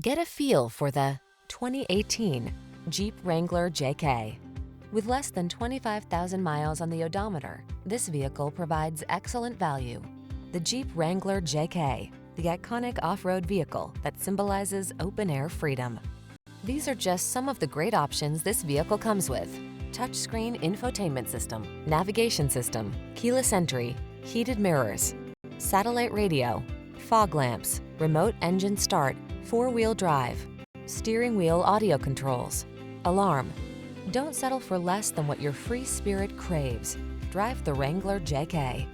Get a feel for the 2018 Jeep Wrangler JK. With less than 25,000 miles on the odometer, this vehicle provides excellent value. The Jeep Wrangler JK, the iconic off-road vehicle that symbolizes open-air freedom. These are just some of the great options this vehicle comes with: touchscreen infotainment system, navigation system, keyless entry, heated mirrors, satellite radio, fog lamps, remote engine start, four-wheel drive, steering wheel audio controls, alarm. Don't settle for less than what your free spirit craves. Drive the Wrangler JK.